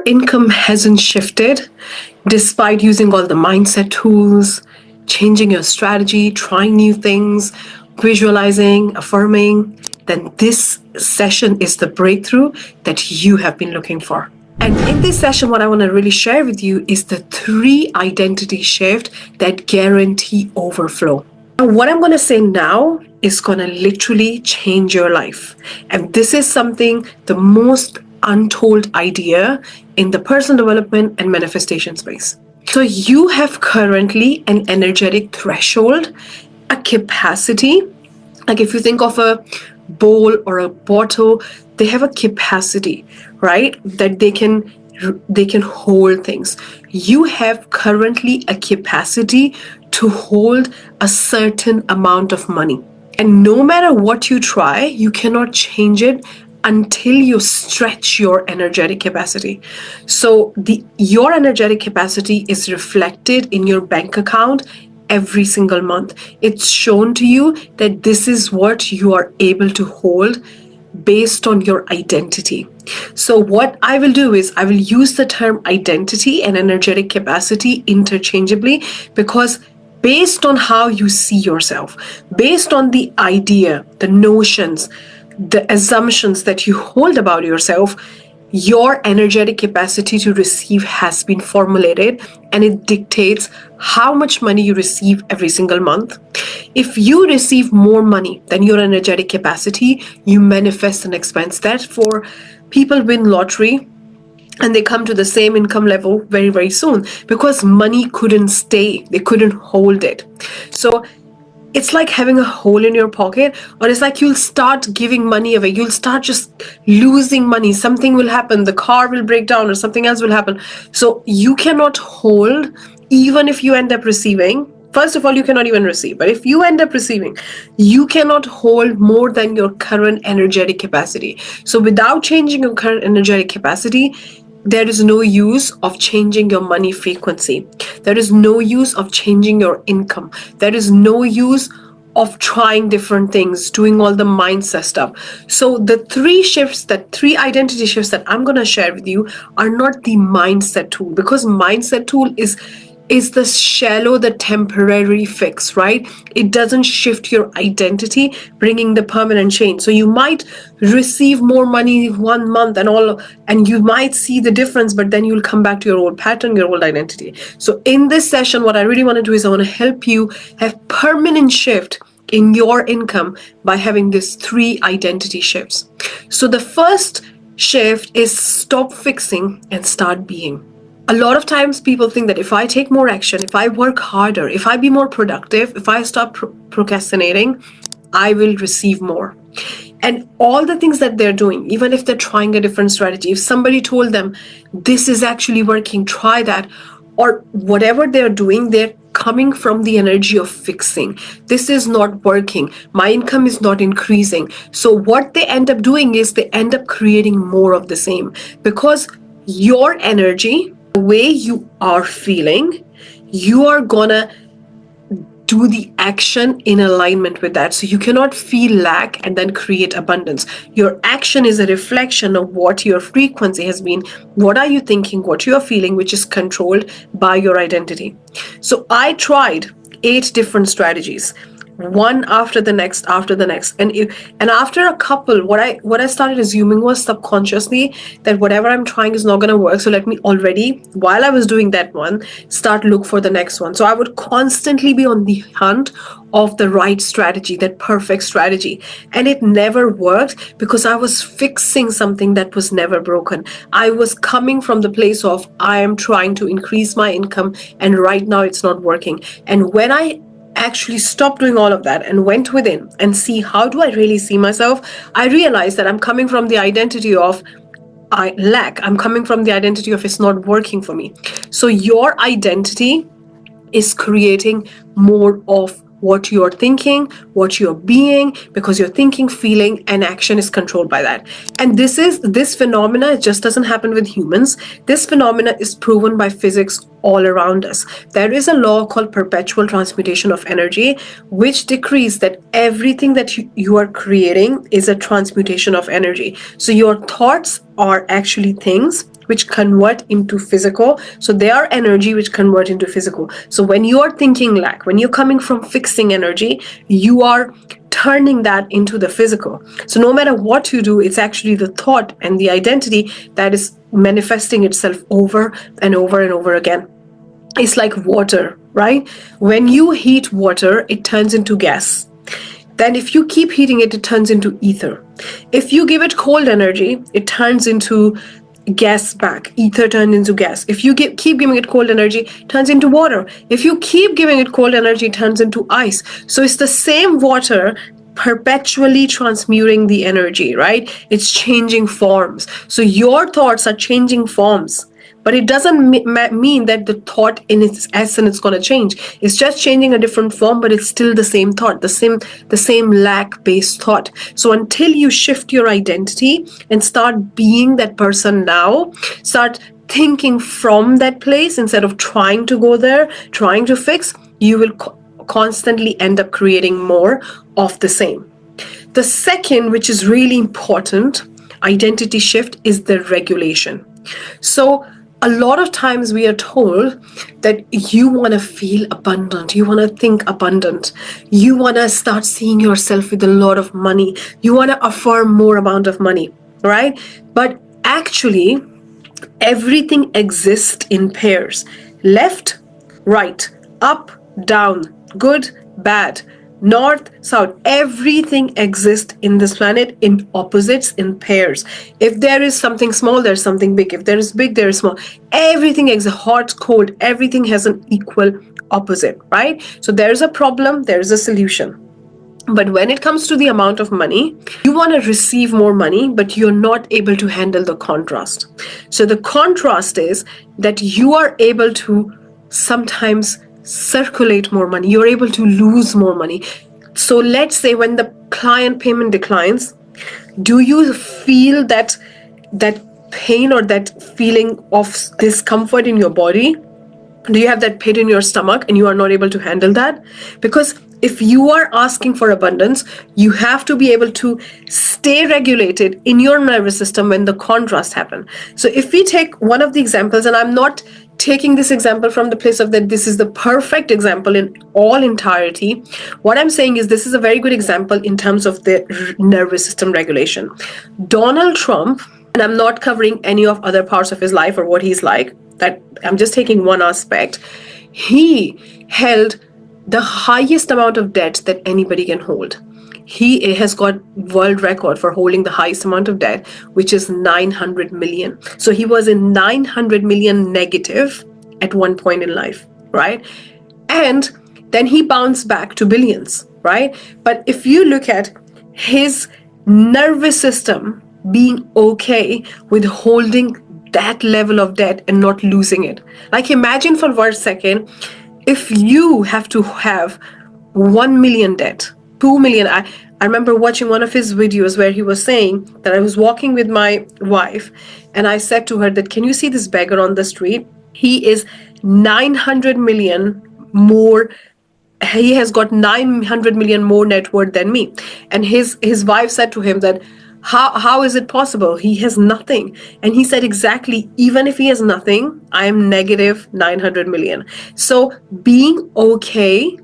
income hasn't shifted despite using all the mindset tools, changing your strategy, trying new things, visualizing, affirming, then this session is the breakthrough that you have been looking for. And in this session, what I want to really share with you is the 3 identity shifts that guarantee overflow. And what I'm going to say now is going to literally change your life. And this is something, the most untold idea in the personal development and manifestation space. So you have currently an energetic threshold, a capacity. Like if you think of a bowl or a bottle, they have a capacity, right? That they can hold things. You have currently a capacity to hold a certain amount of money. And no matter what you try, you cannot change it until you stretch your energetic capacity. So your energetic capacity is reflected in your bank account every single month. It's shown to you that this is what you are able to hold based on your identity. So what I will do is I will use the term identity and energetic capacity interchangeably, because based on how you see yourself, based on the idea, the notions, the assumptions that you hold about yourself, your energetic capacity to receive has been formulated, and it dictates how much money you receive every single month. If you receive more money than your energetic capacity, you manifest and expense that. For people win lottery and they come to the same income level very, very soon because money couldn't stay. They couldn't hold it. So it's like having a hole in your pocket, or it's like you'll start giving money away. You'll start just losing money. Something will happen. The car will break down or something else will happen. So you cannot hold, even if you end up receiving. First of all, you cannot even receive. But if you end up receiving, you cannot hold more than your current energetic capacity. So without changing your current energetic capacity, there is no use of changing your money frequency. There is no use of changing your income. There is no use of trying different things, doing all the mindset stuff. So the 3 identity shifts that I'm going to share with you are not the mindset tool, because mindset tool is the shallow, the temporary fix, right? It doesn't shift your identity, bringing the permanent change. So you might receive more money 1 month and you might see the difference, but then you'll come back to your old pattern, your old identity. So in this session, what I really want to do is I want to help you have permanent shift in your income by having these 3 identity shifts. So the first shift is stop fixing and start being. A lot of times people think that if I take more action, if I work harder, if I be more productive, if I stop procrastinating, I will receive more. And all the things that they're doing, even if they're trying a different strategy, if somebody told them, this is actually working, try that, or whatever they're doing, they're coming from the energy of fixing. This is not working. My income is not increasing. So what they end up doing is they end up creating more of the same, because your energy, the way you are feeling, you are gonna do the action in alignment with that. So you cannot feel lack and then create abundance. Your action is a reflection of what your frequency has been. What are you thinking, what you are feeling, which is controlled by your identity. So I tried 8 different strategies, one after the next, and after a couple, what I started assuming was subconsciously that whatever I'm trying is not going to work. So let me already, while I was doing that one, start look for the next one. So I would constantly be on the hunt of the right strategy, that perfect strategy, and it never worked because I was fixing something that was never broken. I was coming from the place of I am trying to increase my income, and right now it's not working. And when I actually stopped doing all of that and went within and see how do I really see myself, I realized that I'm coming from the identity of I lack. I'm coming from the identity of it's not working for me. So your identity is creating more of what you're thinking, what you're being, because your thinking, feeling, and action is controlled by that. And this phenomena, it just doesn't happen with humans. This phenomena is proven by physics all around us. There is a law called perpetual transmutation of energy, which decrees that everything that you are creating is a transmutation of energy. So your thoughts are actually things which convert into physical. So they are energy which convert into physical. So when you are thinking lack, when you're coming from fixing energy, you are turning that into the physical. So no matter what you do, it's actually the thought and the identity that is manifesting itself over and over and over again. It's like water, right? When you heat water, it turns into gas. Then if you keep heating it, it turns into ether. If you give it cold energy, it turns into gas back. Ether turns into gas. If you keep giving it cold energy, it turns into water. If you keep giving it cold energy, it turns into ice. So it's the same water perpetually transmuting the energy, right? It's changing forms. So your thoughts are changing forms. But it doesn't mean that the thought in its essence is going to change. It's just changing a different form, but it's still the same thought, the same lack-based thought. So until you shift your identity and start being that person now, start thinking from that place instead of trying to go there, trying to fix, you will constantly end up creating more of the same. The second, which is really important, identity shift, is the regulation. So a lot of times we are told that you want to feel abundant, you want to think abundant, you want to start seeing yourself with a lot of money, you want to affirm more amount of money, right? But actually, everything exists in pairs: left, right, up, down, good, bad, north, south. Everything exists in this planet in opposites, in pairs. If there is something small, there's something big. If there is big, there is small. Everything is hot, cold. Everything has an equal opposite, right? So there's a problem, there's a solution. But when it comes to the amount of money, you want to receive more money, but you're not able to handle the contrast. So the contrast is that you are able to sometimes circulate more money. You're able to lose more money. So let's say when the client payment declines, do you feel that pain or that feeling of discomfort in your body? Do you have that pit in your stomach and you are not able to handle that? Because if you are asking for abundance, you have to be able to stay regulated in your nervous system when the contrast happen. So if we take one of the examples, and I'm not taking this example from the place of that this is the perfect example in all entirety. What I'm saying is this is a very good example in terms of the nervous system regulation. Donald Trump, and I'm not covering any of other parts of his life or what he's like, that I'm just taking one aspect. He held the highest amount of debt that anybody can hold. He has got world record for holding the highest amount of debt, which is 900 million. So he was in 900 million negative at one point in life, right? And then he bounced back to billions, right? But if you look at his nervous system being okay with holding that level of debt and not losing it. Like imagine for 1 second, if you have to have 1 million debt, 2 million. I remember watching one of his videos where he was saying that I was walking with my wife and I said to her that, can you see this beggar on the street? He is 900 million more. He has got 900 million more net worth than me. And his wife said to him that, how is it possible? He has nothing. And he said, exactly, even if he has nothing, I am negative 900 million. So being okay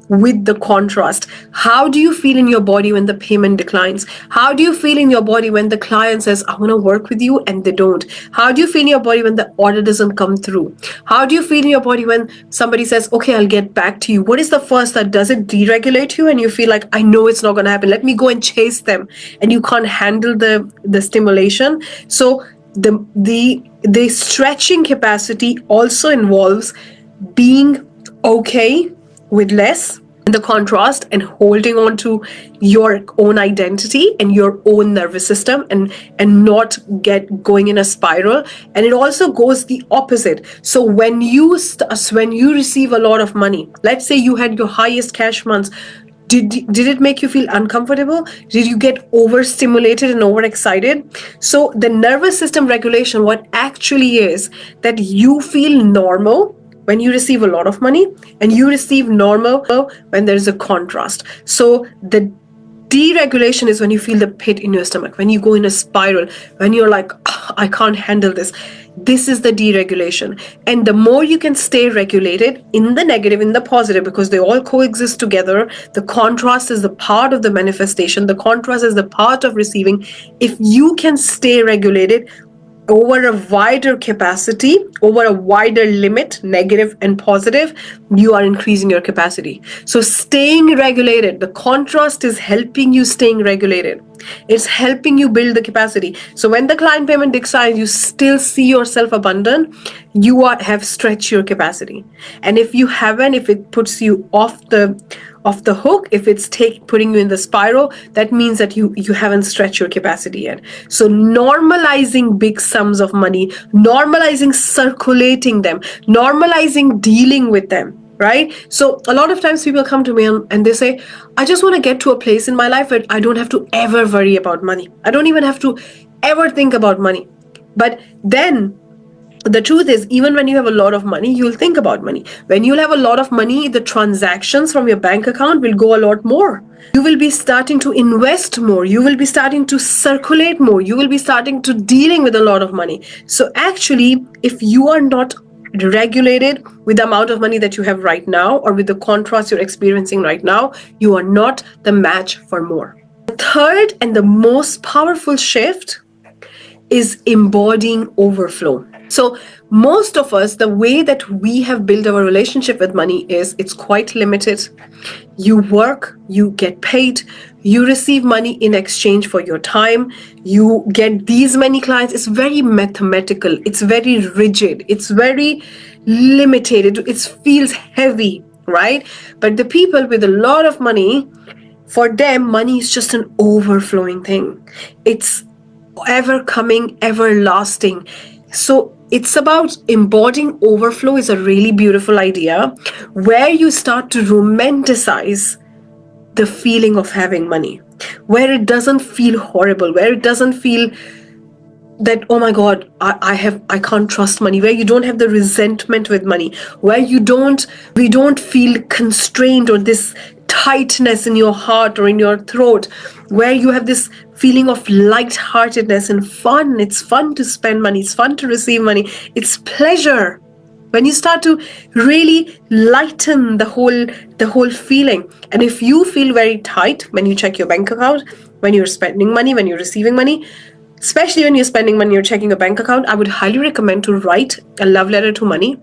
with the contrast. How do you feel in your body when the payment declines? How do you feel in your body when the client says, I want to work with you, and they don't? How do you feel in your body when the order doesn't come through? How do you feel in your body when somebody says, okay, I'll get back to you? What is the first that does it deregulate you and you feel like, I know it's not going to happen. Let me go and chase them. And you can't handle the stimulation. So the stretching capacity also involves being okay with less in the contrast and holding on to your own identity and your own nervous system and not get going in a spiral. And it also goes the opposite. So when you receive a lot of money, let's say you had your highest cash months, Did it make you feel uncomfortable? Did you get overstimulated and overexcited? So the nervous system regulation, what actually is that you feel normal when you receive a lot of money, and you receive normal when there's a contrast. So the deregulation is when you feel the pit in your stomach, when you go in a spiral, when you're like, "Ah, I can't handle this." This is the deregulation. And the more you can stay regulated in the negative, in the positive, because they all coexist together, the contrast is the part of the manifestation, the contrast is the part of receiving. If you can stay regulated over a wider capacity, over a wider limit, negative and positive, you are increasing your capacity. So staying regulated, the contrast is helping you staying regulated. It's helping you build the capacity. So when the client payment declines, you still see yourself abundant, you have stretched your capacity. And if you haven't, if it puts you off the hook, if it's putting you in the spiral, that means that you haven't stretched your capacity yet. So normalizing big sums of money, normalizing circulating them, normalizing dealing with them, right? So a lot of times people come to me and they say, I just want to get to a place in my life where I don't have to ever worry about money. I don't even have to ever think about money. But then the truth is, even when you have a lot of money, you'll think about money. When you'll have a lot of money, the transactions from your bank account will go a lot more. You will be starting to invest more. You will be starting to circulate more. You will be starting to dealing with a lot of money. So actually, if you are not regulated with the amount of money that you have right now, or with the contrast you're experiencing right now, you are not the match for more. The third and the most powerful shift is embodying overflow. So most of us, the way that we have built our relationship with money is it's quite limited. You work, you get paid, you receive money in exchange for your time, you get these many clients. It's very mathematical, it's very rigid, it's very limited, it feels heavy, right? But the people with a lot of money, for them, money is just an overflowing thing. It's ever coming, everlasting. So it's about embodying overflow is a really beautiful idea, where you start to romanticize the feeling of having money, where it doesn't feel horrible, where it doesn't feel that, oh my God, I can't trust money, where you don't have the resentment with money, where we don't feel constrained, or this tightness in your heart or in your throat, where you have this feeling of lightheartedness and fun. It's fun to spend money, it's fun to receive money, it's pleasure. When you start to really lighten the whole feeling. And if you feel very tight when you check your bank account, when you're spending money, when you're receiving money, especially when you're spending money, you're checking your bank account, I would highly recommend to write a love letter to money.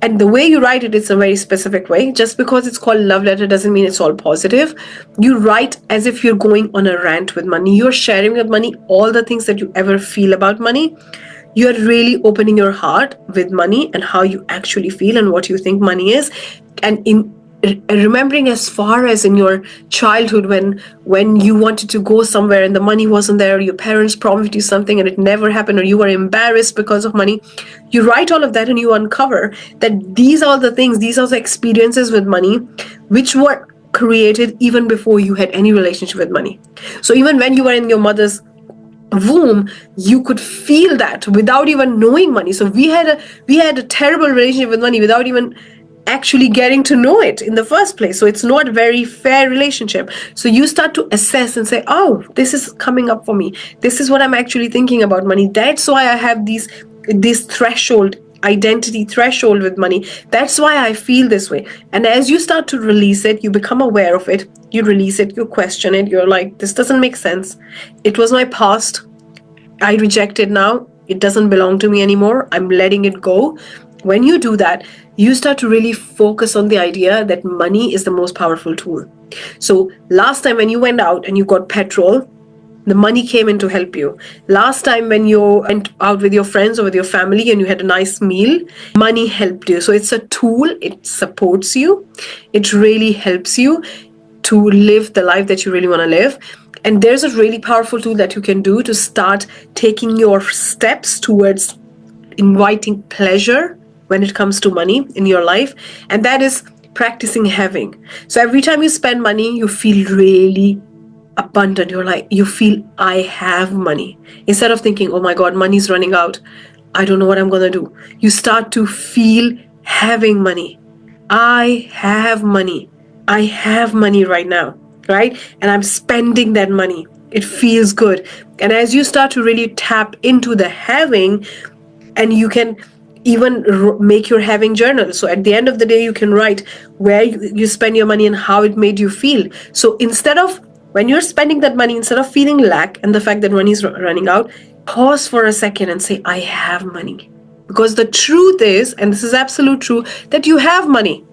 And the way you write it is a very specific way. Just because it's called love letter doesn't mean it's all positive. You write as if you're going on a rant with money. You're sharing with money all the things that you ever feel about money. You're really opening your heart with money and how you actually feel and what you think money is. And in remembering as far as in your childhood, when you wanted to go somewhere and the money wasn't there, your parents promised you something and it never happened, or you were embarrassed because of money, you write all of that and you uncover that these are the things, these are the experiences with money which were created even before you had any relationship with money. So even when you were in your mother's womb, you could feel that without even knowing money. So we had a terrible relationship with money without even actually getting to know it in the first place. So it's not a very fair relationship. So you start to assess and say, oh, this is coming up for me, this is what I'm actually thinking about money, that's why I have this threshold, identity threshold with money, that's why I feel this way. And as you start to release it, you become aware of it, you release it, you question it, you're like, this doesn't make sense, it was my past, I reject it now, it doesn't belong to me anymore, I'm letting it go. When you do that, you start to really focus on the idea that money is the most powerful tool. So last time when you went out and you got petrol, the money came in to help you. Last time when you went out with your friends or with your family and you had a nice meal, money helped you. So it's a tool, it supports you, it really helps you to live the life that you really want to live. And there's a really powerful tool that you can do to start taking your steps towards inviting pleasure when it comes to money in your life, and that is practicing having. So every time you spend money, you feel really abundant. You feel, I have money. Instead of thinking, oh my God, money's running out, I don't know what I'm gonna do. You start to feel having money. I have money. I have money right now, right? And I'm spending that money. It feels good. And as you start to really tap into the having, and you can even make your having journal. So at the end of the day, you can write where you spend your money and how it made you feel. So instead of, when you're spending that money, instead of feeling lack and the fact that money is running out, pause for a second and say, I have money. Because the truth is, and this is absolute true, that you have money.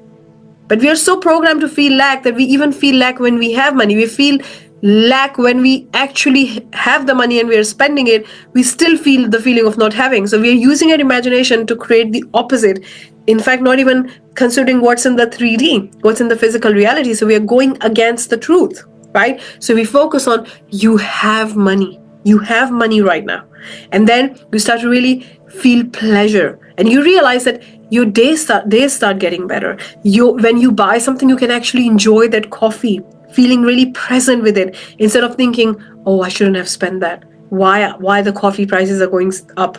But we are so programmed to feel lack that we even feel lack when we have money. We feel lack when we actually have the money and we are spending it. We still feel the feeling of not having. So we are using our imagination to create the opposite. In fact, not even considering what's in the 3D, what's in the physical reality. So we are going against the truth, right? So we focus on, you have money. You have money right now. And then you start to really feel pleasure. And you realize that your days start getting better. When you buy something, you can actually enjoy that coffee, feeling really present with it, instead of thinking, oh, I shouldn't have spent that. Why the coffee prices are going up,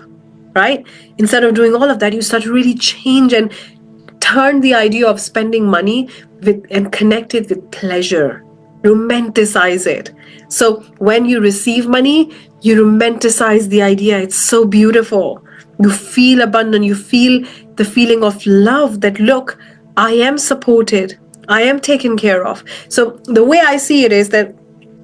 right? Instead of doing all of that, you start to really change and turn the idea of spending money and connect it with pleasure. Romanticize it. So when you receive money, you romanticize the idea. It's so beautiful. You feel abundant. You feel the feeling of love that, look, I am supported. I am taken care of. So the way I see it is that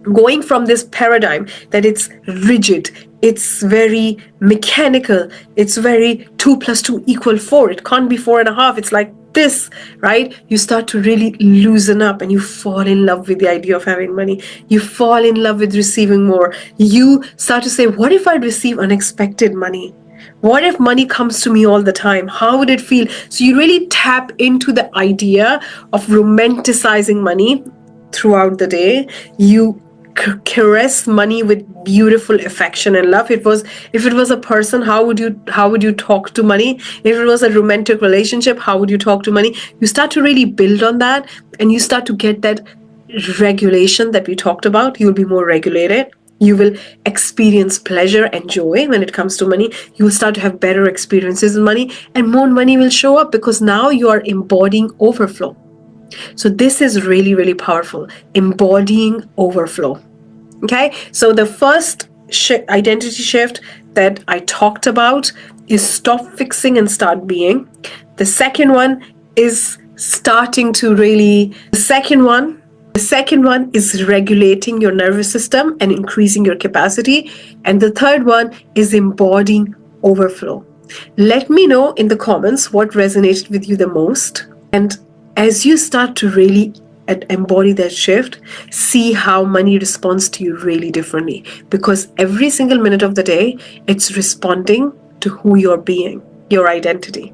going from this paradigm that it's rigid, it's very mechanical, it's very 2 + 2 = 4. It can't be 4.5. It's like this, right? You start to really loosen up and you fall in love with the idea of having money. You fall in love with receiving more. You start to say, what if I receive unexpected money? What if money comes to me all the time? How would it feel? So you really tap into the idea of romanticizing money throughout the day. You caress money with beautiful affection and love. If it was a person, how would you talk to money? If it was a romantic relationship, how would you talk to money? You start to really build on that, and you start to get that regulation that we talked about. You'll be more regulated. You will experience pleasure and joy when it comes to money. You will start to have better experiences in money, and more money will show up because now you are embodying overflow. So this is really, really powerful. Embodying overflow. Okay. So the first identity shift that I talked about is stop fixing and start being. The second one is the second one is regulating your nervous system and increasing your capacity. And the third one is embodying overflow. Let me know in the comments what resonated with you the most. And as you start to really embody that shift, see how money responds to you really differently. Because every single minute of the day, it's responding to who you're being, your identity.